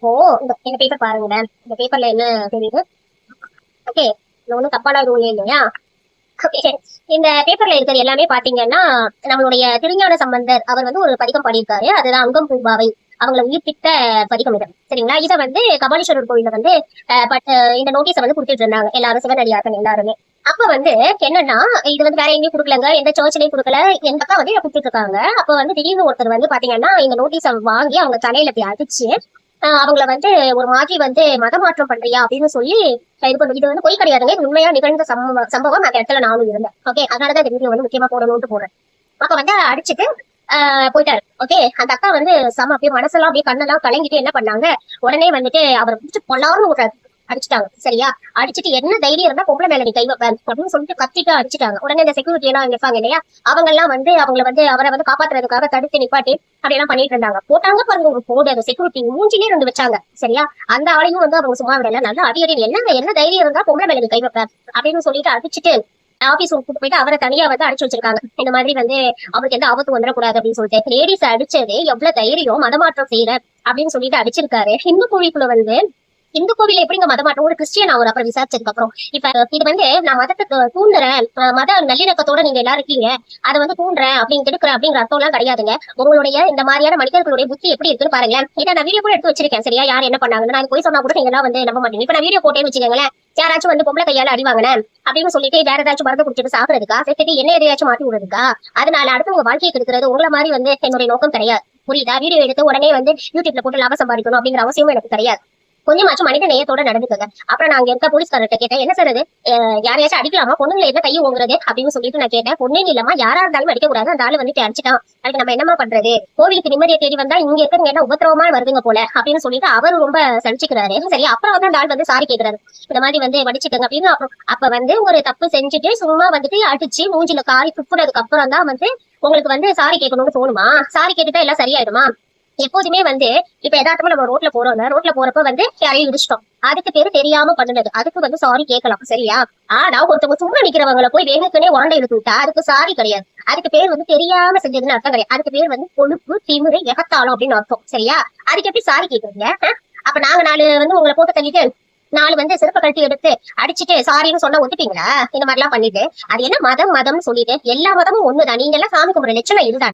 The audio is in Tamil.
ஓ, இந்த பேப்பர் பாருங்களேன். இந்த பேப்பர்ல என்ன தெரியுது? ஓகே, இது ஒன்றும் தப்பான எதுவும் இல்லையா? ஓகே, இந்த பேப்பர்ல இருக்கிறது எல்லாமே பாத்தீங்கன்னா நம்மளுடைய திருஞான சம்பந்தர் அவர் வந்து ஒரு பதிகம் பாடியிருக்காரு. அதுதான் அங்கம் பூம்பாவை அவங்கள உயிர்ப்பித்த பதிகம் இது. சரிங்களா? இதை வந்து கபாலீஸ்வரர் கோயில்ல வந்து இந்த நோட்டீஸை வந்து கொடுத்துட்டு இருந்தாங்க எல்லாரும், சிவனடியார்கள் எல்லாருமே. அப்ப வந்து என்னன்னா, இது வந்து வேற எங்கேயும் கொடுக்கலங்க, எந்த சர்ச்லயும் கொடுக்கல, எந்த அக்கா வந்து கொடுத்துட்டு இருக்காங்க. அப்ப வந்து திடீர்னு ஒருத்தர் வந்து பாத்தீங்கன்னா இந்த நோட்டீஸை வாங்கி அவங்க தலையில போய் அடிச்சு அவங்கள வந்து ஒரு மாதிரி வந்து மதமாற்றம் பண்றியா அப்படின்னு சொல்லி இது பண்ணு. இது வந்து பொய் கிடையாதுங்க, இது உண்மையா நிகழ்ந்த சம்பவம். அந்த இடத்துல நானும் இருந்தேன். ஓகே, அதனாலதான் இந்த வீடியோ வந்து முக்கியமா போடணும்னு போடுறேன். அப்ப வந்து அடிச்சுட்டு போயிட்டாரு. ஓகே, அந்த அக்கா வந்து செம அப்படியே மனசெல்லாம் அப்படியே கண்ணெல்லாம் கலங்கிட்டு என்ன பண்ணாங்க, உடனே வந்துட்டு அவரை பிடிச்சி பொல்லாருன்னு ஒரு அடிச்சுட்டாங்க. சரியா? அடிச்சுட்டு என்ன தைரியம் இருந்தா பொம்பளை மேல நீ கை வைப்பேன் அப்படின்னு சொல்லிட்டு கத்திட்டு அடிச்சுட்டாங்க. உடனே இந்த செக்யூரிட்டி எல்லாம் இருப்பாங்க இல்லையா, அவங்க எல்லாம் வந்து அவங்கள வந்து அவரை வந்து காப்பாத்துறதுக்காக தடுத்து நிப்பாட்டி அப்படியெல்லாம் பண்ணிட்டு இருந்தாங்க. போட்டாங்க பாருங்க ஒரு போடு, அந்த செக்யூரிட்டி மூஞ்சிலே இருந்து வச்சாங்க. சரியா? அந்த ஆளையும் வந்து அவங்க சும்மா விடல, நல்லா அடி அடி, என்ன தைரியம் இருந்தா பொம்பளை மேல நீ கை வைப்பேன் அப்படின்னு சொல்லிட்டு அடிச்சுட்டு ஆபீஸ் கூட்டு போயிட்டு அவரை தனியா வந்து அடிச்சு வச்சிருக்காங்க. இந்த மாதிரி வந்து அவருக்கு எந்த ஆபத்து வந்துடக்கூடாது அப்படின்னு சொல்லிட்டு. லேடிஸ் அடிச்சது எவ்வளவு தைரியம், மதமாற்றம் செய்யற அப்படின்னு சொல்லிட்டு அடிச்சிருக்காரு. இந்து கோவிலுக்குள்ள வந்து இந்து கோவில எப்படிங்க மதமாற்றம்? ஒரு கிறிஸ்டியன் அவர் அப்புறம் விசாரிச்சதுக்கு அப்புறம் இப்ப இது வந்து நான் மதத்தை தூண்டுறேன், மத நல்லிணக்கத்தோட நீங்க எல்லாரும் இருக்கீங்க, அதை வந்து தூண்டுறேன் அப்படின்னு கெடுக்கிறேன் அப்படிங்கிற அர்த்தம் எல்லாம் கிடையாதுங்க. உங்களுடைய இந்த மாதிரியான மனிதர்களுடைய புத்தி எப்படி இருக்குன்னு பாருங்க. இதை நான் வீடியோ கூட எடுத்து வச்சிருக்கேன். சரியா? யார் என்ன பண்ணாங்கன்னு நான் போய் சொன்னா கூட நீங்க எல்லாம் வந்து நம்ப மாட்டீங்க. இப்ப நான் வீடியோ போட்டேன்னு வச்சுக்கோங்களேன், யாராச்சும் வந்து பொம்பளை கையால அடிவாங்கினேன் அப்படின்னு சொல்லிட்டு வேற ஏதாச்சும் மருந்து குடிச்சிட்டு சாப்பிடுறதுக்கா, சேர்த்துட்டு என்ன எதையாச்சும் மாட்டி விடுறதுக்கா? அதனால அடுத்து உங்க வாழ்க்கையை கெடுக்கிறது உங்களை மாதிரி வந்து என்னுடைய நோக்கம் கிடையாது. புரியுதா? வீடியோ எடுத்து உடனே வந்து யூடியூப்ல போட்டு லாபம் சம்பாதிக்கணும் அப்படிங்கிற அவசியமும் எனக்கு கிடையாது. கொஞ்சமாச்சும் மனித நேயத்தோட நடந்துக்கங்க. அப்புறம் நான் அங்க இருக்க போலீஸ்காரர்கிட்ட கேட்டேன், என்ன சார் இது, யாரையாச்சும் அடிக்கலாமா, பொண்ணுங்களை என்ன கை ஓங்குறது அப்படின்னு சொல்லிட்டு நான் கேட்டேன். பொண்ணு இல்லாம யாரா இருந்தாலும் அடிக்க கூடாது, அந்த ஆளு வந்துட்டு அடிச்சுட்டான், அதுக்கு நம்ம என்னமா பண்றது, கோவிலுக்கு நிம்மதியை தேடி வந்தா இங்க இருக்கிறவங்க என்ன உபத்திரவமா வருதுங்க போல அப்படின்னு சொல்லிட்டு அவர் ரொம்ப சலிச்சுக்கிறாரு. சரி, அப்புறம் வந்து அந்த ஆள் வந்து சாரி கேட்கிறாரு, இந்த மாதிரி வந்து வடிச்சுக்கங்க அப்படின்னு. அப்புறம் அப்ப வந்து ஒரு தப்பு செஞ்சுட்டு சும்மா வந்துட்டு அடிச்சு மூஞ்சில காரி துப்புறதுக்கு அப்புறம் தான் வந்து உங்களுக்கு வந்து சாரி கேட்கணும்னு தோணுமா? சாரி கேட்டுட்டா எல்லாம் சரியாயிடுமா? எப்போதுமே வந்து இப்ப எதார்த்தமா நம்ம ரோட்ல போறோம்ல, ரோட்ல போறப்ப வந்து யாரையும் இடிச்சிட்டோம், அதுக்கு பேரு தெரியாம பண்ணுனது, அதுக்கு வந்து சாரி கேட்கலாம். சரியா? ஆனா ஒருத்தவங்க சும்மா நிக்கிறவங்களை போய் வேணுக்குனே உரண்டை இழுத்து விட்டா அதுக்கு சாரி கிடையாது, அதுக்கு பேர் வந்து தெரியாம செஞ்சதுன்னு அர்த்தம் கிடையாது, அதுக்கு பேர் வந்து கொழுப்பு, திமிரு, எகத்தாளம் அப்படின்னு அர்த்தம். சரியா? அதுக்கு எப்படி சாரி கேக்குறீங்க? அப்ப நாங்க நாலு வந்து உங்களை போட்டு தள்ளிட்டு நாலு வந்து சிறப்பு கழட்டி எடுத்து அடிச்சுட்டு சாரின்னு சொன்னா ஒத்துப்பீங்களா? இந்த மாதிரி எல்லாம் பண்ணிட்டு அது என்ன மதம் மதம்னு சொல்லிட்டு எல்லா மதமும் ஒண்ணுதான், நீங்க எல்லாம் சாமி கும்பிட லட்சணம் இதுதான்.